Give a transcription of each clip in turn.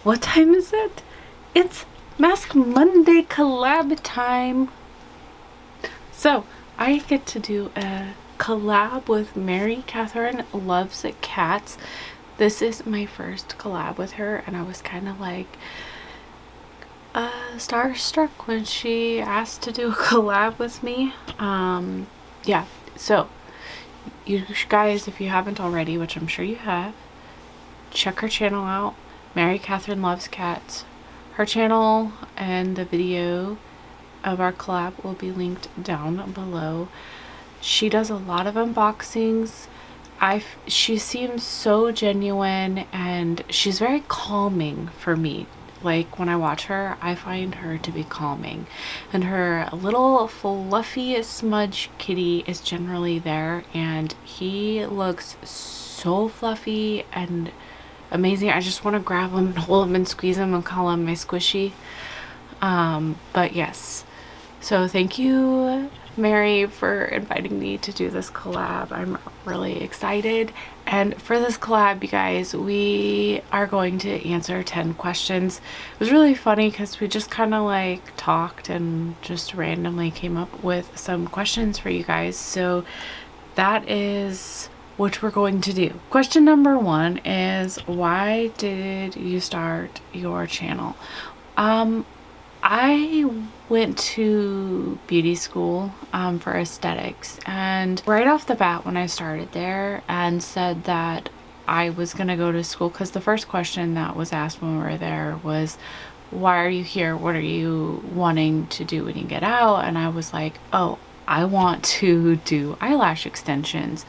What time is it? It's Mask Monday collab time. So I get to do a collab with Mary Catherine Loves Cats. This is my first collab with her, and I was kind of like starstruck when she asked to do a collab with me. Yeah, so you guys, if you haven't already, which I'm sure you have, check her channel out. Mary Catherine Loves Cats. Her channel and the video of our collab will be linked down below. She does a lot of unboxings. She seems so genuine, and she's very calming for me. Like, when I watch her, I find her to be calming, and her little fluffy smudge kitty is generally there, and he looks so fluffy and amazing. I just want to grab him and hold him and squeeze him and call him my squishy. But yes, so thank you, Mary, for inviting me to do this collab. I'm really excited. And for this collab, you guys, we are going to answer 10 questions. It was really funny because we just kind of like talked and just randomly came up with some questions for you guys. So that is what we're going to do. Question number 1 is, why did you start your channel? I went to beauty school for aesthetics, and right off the bat when I started there and said that I was gonna go to school, because the first question that was asked when we were there was, why are you here? What are you wanting to do when you get out? And I was like, oh, I want to do eyelash extensions.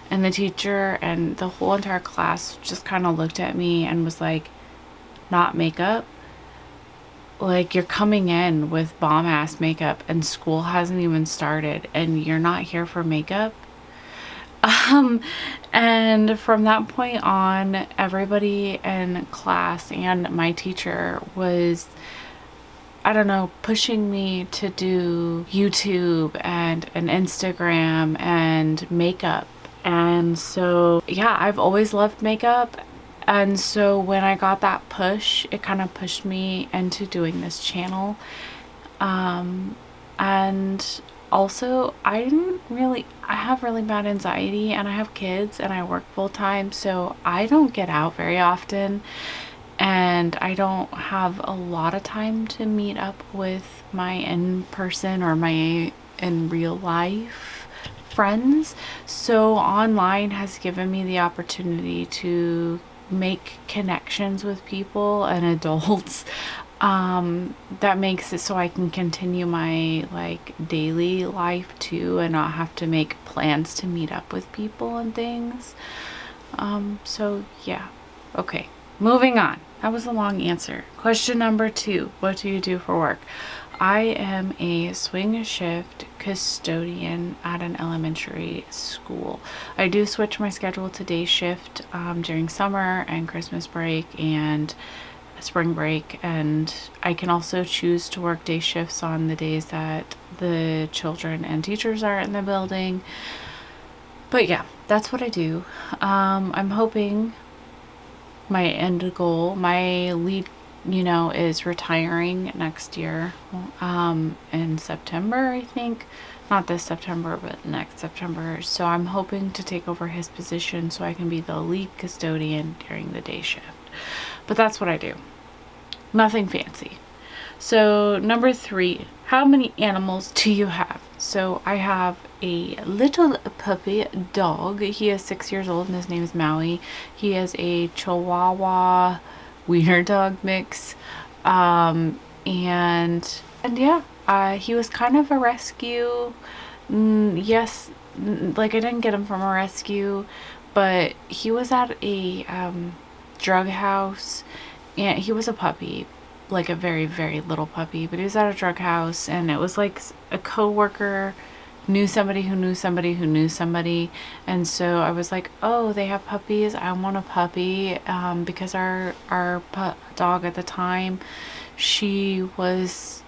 And the teacher and the whole entire class just kind of looked at me and was like, not makeup? Like, you're coming in with bomb ass makeup and school hasn't even started and you're not here for makeup? And from that point on, everybody in class and my teacher was, I don't know, pushing me to do YouTube and an Instagram and makeup. And so, yeah, I've always loved makeup. And so when I got that push, it kind of pushed me into doing this channel. And also, I have really bad anxiety, and I have kids and I work full time. So I don't get out very often, and I don't have a lot of time to meet up with my in-person or my in real life friends. So online has given me the opportunity to make connections with people and adults, that makes it so I can continue my like daily life too, and not have to make plans to meet up with people and things. So yeah, okay, moving on. That was a long answer. Question number 2, what do you do for work? I am a swing shift custodian at an elementary school. I do switch my schedule to day shift during summer and Christmas break and spring break, and I can also choose to work day shifts on the days that the children and teachers are in the building. But yeah, that's what I do. I'm hoping my end goal, my lead, is retiring next year, in September, I think. Not this September, but next September. So I'm hoping to take over his position so I can be the lead custodian during the day shift. But that's what I do. Nothing fancy. So number 3, how many animals do you have? So I have a little puppy dog. He is 6 years old and his name is Maui. He is a Chihuahua wiener dog mix. And yeah, he was kind of a rescue. Yes, like I didn't get him from a rescue, but he was at a drug house, and he was a puppy, like a very, very little puppy, but he was at a drug house, and it was like a coworker knew somebody who knew somebody who knew somebody. And so I was like, oh, they have puppies, I want a puppy, because our dog at the time, she was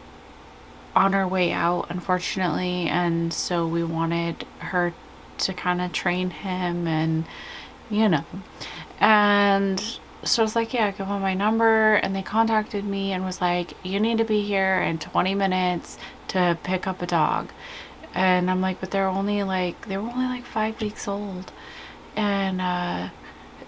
on her way out, unfortunately, and so we wanted her to kind of train him, and and so it's like, yeah, I give them my number, and they contacted me and was like, you need to be here in 20 minutes to pick up a dog. And I'm like, but they were only like 5 weeks old. And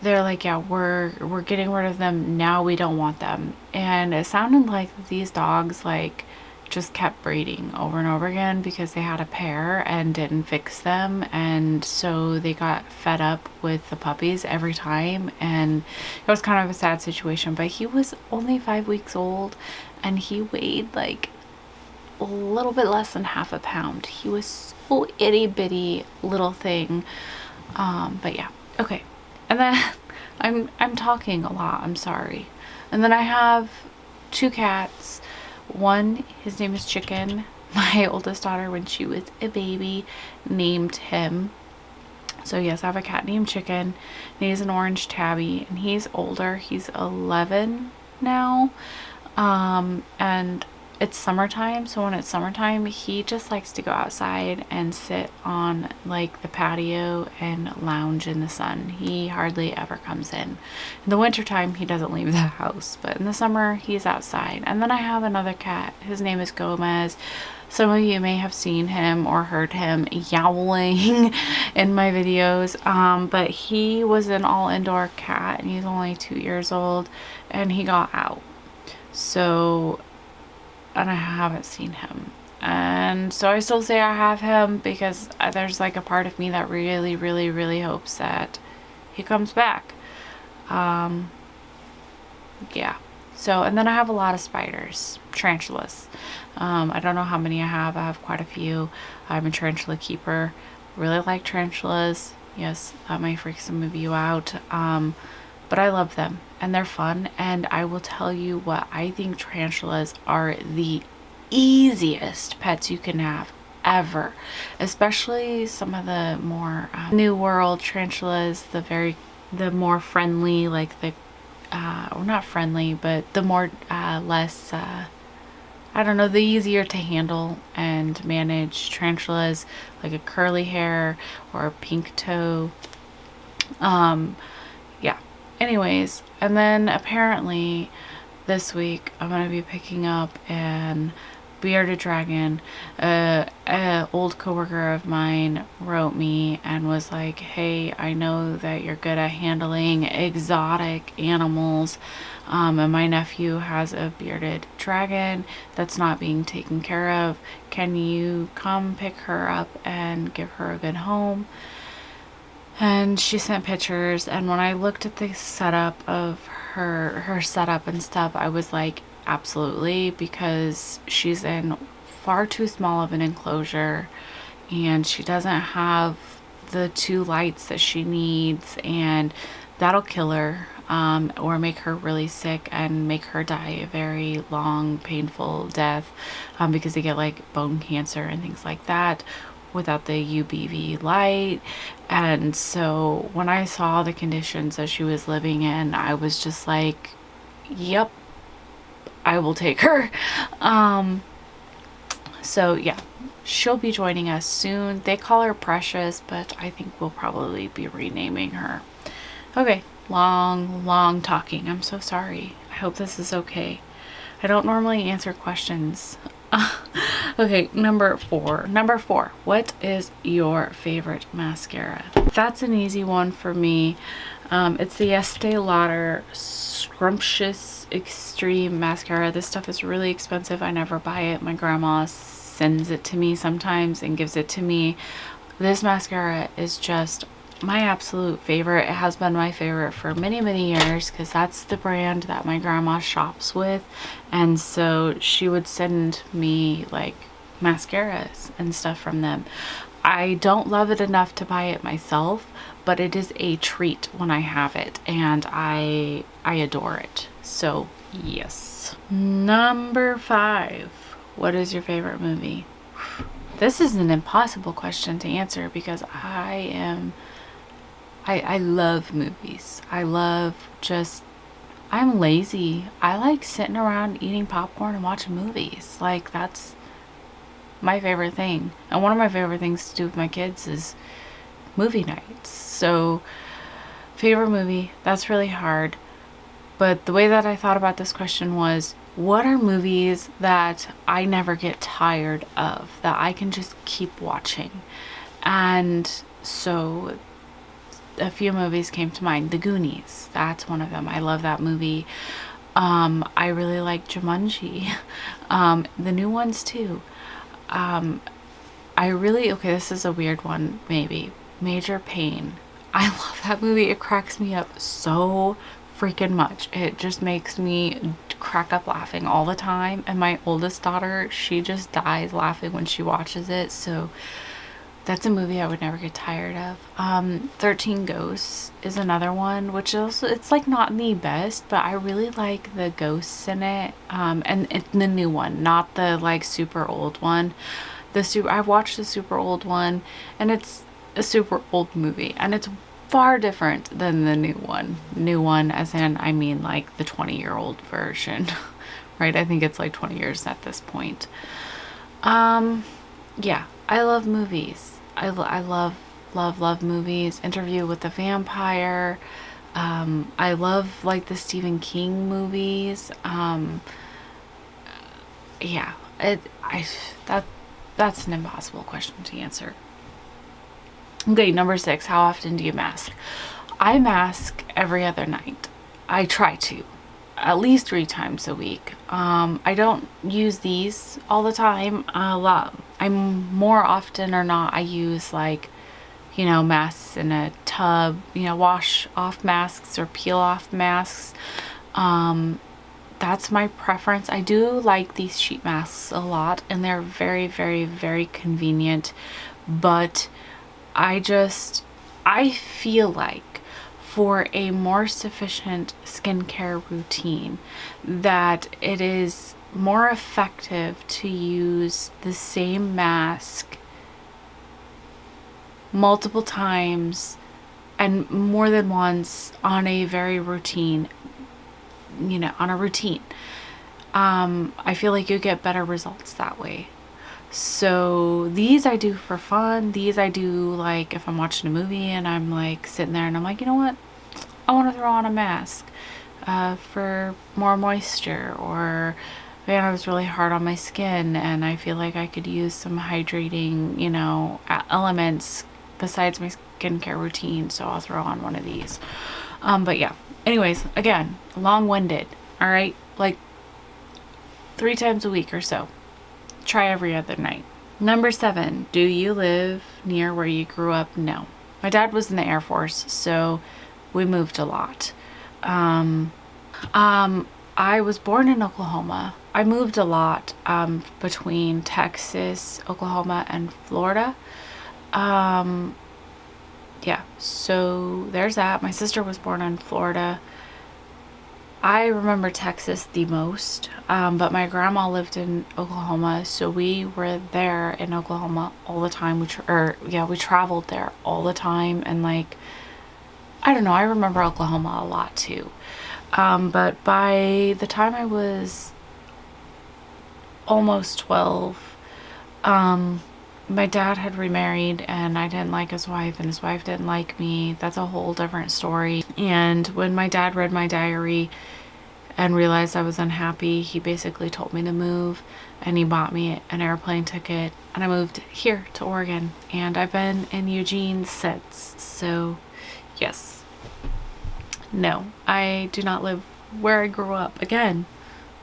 they're like, yeah, we're getting rid of them now, we don't want them. And it sounded like these dogs like just kept breeding over and over again because they had a pair and didn't fix them, and so they got fed up with the puppies every time, and it was kind of a sad situation. But he was only 5 weeks old, and he weighed like a little bit less than half a pound. He was so itty bitty little thing. But yeah, okay. And then I'm talking a lot, I'm sorry. And then I have 2 cats. One, his name is Chicken. My oldest daughter, when she was a baby, named him. So yes, I have a cat named Chicken, and he's an orange tabby, and he's older. He's 11 now. And it's summertime, so when it's summertime, he just likes to go outside and sit on like the patio and lounge in the sun. He hardly ever comes in. In the wintertime, he doesn't leave the house, but in the summer, he's outside. And then I have another cat. His name is Gomez. Some of you may have seen him or heard him yowling in my videos, but he was an all-indoor cat, and he's only 2 years old, and he got out. So, and I haven't seen him. And so I still say I have him because there's like a part of me that really, really, really hopes that he comes back. Yeah. So, and then I have a lot of spiders, tarantulas. I don't know how many I have. I have quite a few. I'm a tarantula keeper. Really like tarantulas. Yes, that might freak some of you out. But I love them, and they're fun. And I will tell you what, I think tarantulas are the easiest pets you can have ever, especially some of the more new world tarantulas, the more friendly, like the or not friendly, but the more less I don't know, the easier to handle and manage tarantulas, like a curly hair or a pink toe. Yeah. Anyways, and then apparently this week I'm gonna be picking up an bearded dragon. A old coworker of mine wrote me and was like, hey, I know that you're good at handling exotic animals, and my nephew has a bearded dragon that's not being taken care of. Can you come pick her up and give her a good home? And she sent pictures, and when I looked at the setup of her setup and stuff, I was like, absolutely, because she's in far too small of an enclosure, and she doesn't have the 2 lights that she needs, and that'll kill her, or make her really sick and make her die a very long, painful death, because they get like bone cancer and things like that without the UVB light. And so when I saw the conditions that she was living in, I was just like, yep, I will take her. So yeah, she'll be joining us soon. They call her Precious, but I think we'll probably be renaming her. Okay, long talking. I'm so sorry. I hope this is okay. I don't normally answer questions. Okay, number four. What is your favorite mascara? That's an easy one for me. It's the Estee Lauder Scrumptious Extreme Mascara. This stuff is really expensive. I never buy it. My grandma sends it to me sometimes and gives it to me. This mascara is just my absolute favorite. It has been my favorite for many years because that's the brand that my grandma shops with, and so she would send me like mascaras and stuff from them. I don't love it enough to buy it myself, but it is a treat when I have it, and I adore it. So yes. Number 5. What is your favorite movie? This is an impossible question to answer because I love movies. I'm lazy. I like sitting around eating popcorn and watching movies. Like, that's my favorite thing. And one of my favorite things to do with my kids is movie nights. So, favorite movie, that's really hard. But the way that I thought about this question was, what are movies that I never get tired of, that I can just keep watching? And so a few movies came to mind. The Goonies, that's one of them. I love that movie. I really like Jumanji. The new ones too. Okay, this is a weird one, maybe. Major Pain. I love that movie. It cracks me up so freaking much. It just makes me crack up laughing all the time. And my oldest daughter, she just dies laughing when she watches it. So that's a movie I would never get tired of. 13 Ghosts is another one, which also, it's like not the best, but I really like the ghosts in it. And the new one, not the like super old one. I've watched the super old one, and it's a super old movie, and it's far different than the new one. New one, as in, I mean like the 20-year-old version, right? I think it's like 20 years at this point. Yeah, I love movies. I love movies. Interview with the Vampire. I love like the Stephen King movies. Yeah, that's an impossible question to answer. Okay, number 6, how often do you mask? I mask every other night. I try to, at least 3 times a week. I don't use these all the time. I'm more often or not, I use like, masks in a tub, wash off masks or peel off masks. That's my preference. I do like these sheet masks a lot, and they're very, very, very convenient. But I feel like for a more sufficient skincare routine, that it is more effective to use the same mask multiple times and more than once on a routine. I feel like you get better results that way. So these I do for fun. These I do like if I'm watching a movie and I'm like sitting there and I'm like, you know what? I want to throw on a mask for more moisture, or man, I was really hard on my skin and I feel like I could use some hydrating, elements besides my skincare routine. So I'll throw on one of these. But yeah, anyways, again, long-winded. All right. Like 3 times a week or so. Try every other night. Number 7, do you live near where you grew up? No. My dad was in the Air Force, so we moved a lot. I was born in Oklahoma. I moved a lot between Texas, Oklahoma, and Florida. Yeah, so there's that. My sister was born in Florida. I remember Texas the most, but my grandma lived in Oklahoma, so we were there in Oklahoma all the time. We traveled there all the time, and like, I don't know, I remember Oklahoma a lot too. But by the time I was almost 12, my dad had remarried, and I didn't like his wife, and his wife didn't like me. That's a whole different story. And when my dad read my diary and realized I was unhappy, he basically told me to move, and he bought me an airplane ticket, and I moved here to Oregon, and I've been in Eugene since. So yes, no, I do not live where I grew up. Again,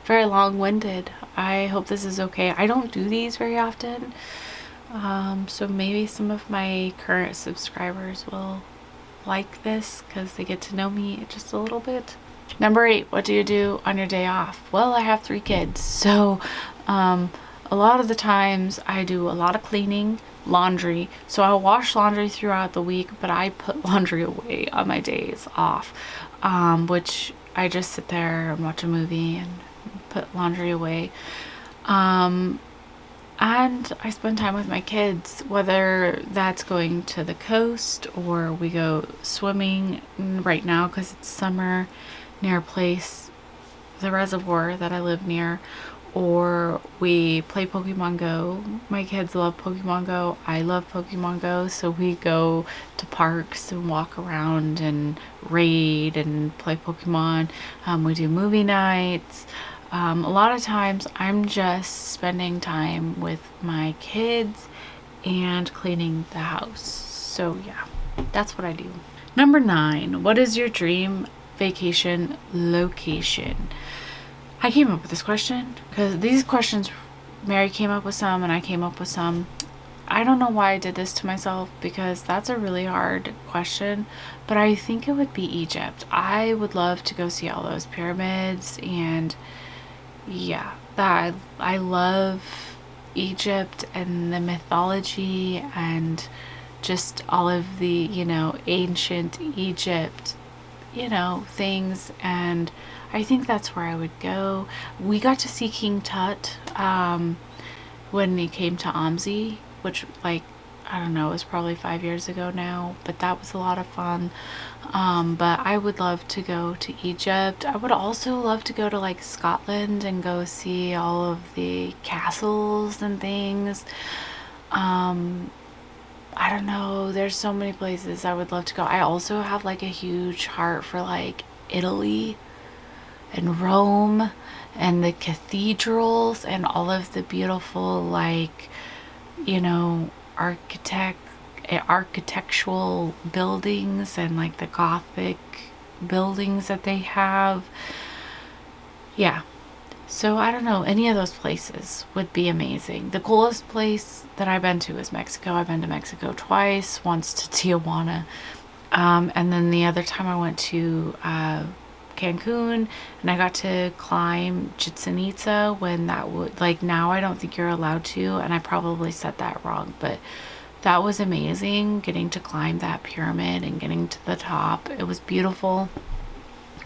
very long-winded. I hope this is okay. I don't do these very often. So maybe some of my current subscribers will like this because they get to know me just a little bit. Number 8, what do you do on your day off? Well, I have 3 kids, so a lot of the times I do a lot of cleaning, laundry. So I'll wash laundry throughout the week, but I put laundry away on my days off, which I just sit there and watch a movie and put laundry away. And I spend time with my kids, whether that's going to the coast or we go swimming right now because it's summer near a place the reservoir that I live near, or we play Pokemon Go. My kids love Pokemon Go. I love Pokemon Go. So we go to parks and walk around and raid and play Pokemon. We do movie nights. A lot of times I'm just spending time with my kids and cleaning the house. So yeah, that's what I do. Number 9, what is your dream vacation location? I came up with this question because these questions, Mary came up with some and I came up with some. I don't know why I did this to myself because that's a really hard question, but I think it would be Egypt. I would love to go see all those pyramids, and yeah, that I love Egypt and the mythology and just all of the, ancient Egypt, things, and I think that's where I would go. We got to see King Tut when he came to Amzi, which, like, I don't know, it was probably 5 years ago now, but that was a lot of fun. But I would love to go to Egypt. I would also love to go to like Scotland and go see all of the castles and things. I don't know, there's so many places I would love to go. I also have like a huge heart for like Italy and Rome and the cathedrals and all of the beautiful, like, architectural buildings and like the Gothic buildings that they have. Yeah. So I don't know, any of those places would be amazing. The coolest place that I've been to is Mexico. I've been to Mexico twice, once to Tijuana. And then the other time I went to Cancun, and I got to climb Chichen Itza when that would, like, now I don't think you're allowed to, and I probably said that wrong, but that was amazing, getting to climb that pyramid and getting to the top. It was beautiful.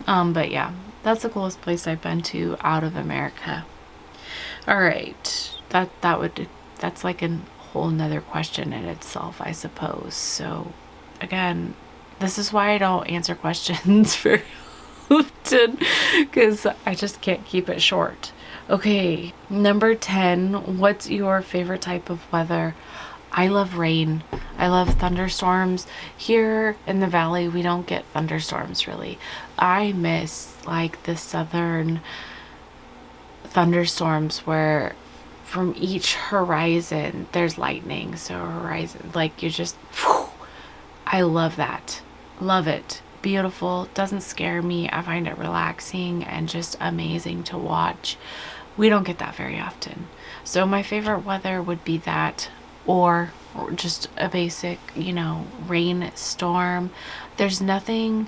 But yeah, that's the coolest place I've been to out of America. All right, that's like a whole nother question in itself, I suppose. So again, this is why I don't answer questions very often, because I just can't keep it short. Okay, number 10, what's your favorite type of weather? I love rain. I love thunderstorms. Here in the valley, we don't get thunderstorms really. I miss like the southern thunderstorms where from each horizon there's lightning. So horizon, like, you just, whew, I love that. Love it. Beautiful. Doesn't scare me. I find it relaxing and just amazing to watch. We don't get that very often. So my favorite weather would be that, or just a basic, rain storm. There's nothing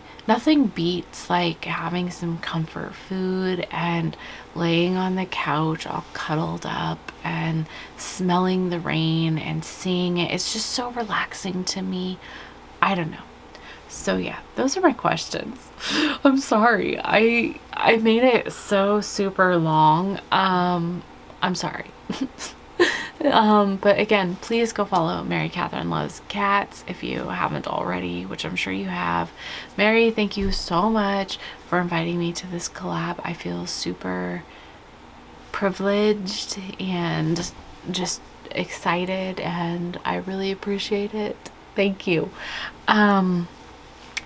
beats like having some comfort food and laying on the couch all cuddled up and smelling the rain and seeing it. It's just so relaxing to me. I don't know. So yeah, those are my questions. I'm sorry. I made it so super long. I'm sorry. But again, please go follow Mary Catherine Loves Cats if you haven't already, which I'm sure you have. Mary, thank you so much for inviting me to this collab. I feel super privileged and just excited, and I really appreciate it. Thank you.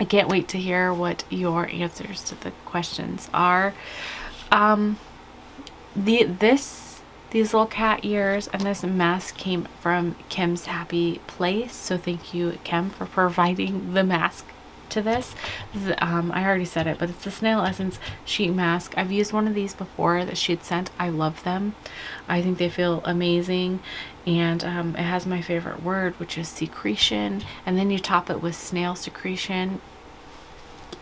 I can't wait to hear what your answers to the questions are. These little cat ears and this mask came from Kim's Happy Place. So thank you, Kim, for providing the mask to this. I already said it, but it's the Snail Essence sheet mask. I've used one of these before that she had sent. I love them. I think they feel amazing. And it has my favorite word, which is secretion. And then you top it with snail secretion.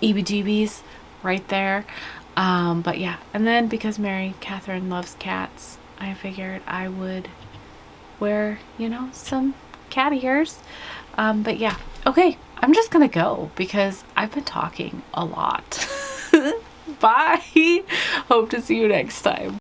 EBGBs right there. But yeah, and then because Mary Catherine loves cats, I figured I would wear, some cat ears. But yeah, okay, I'm just gonna go because I've been talking a lot. Bye. Hope to see you next time.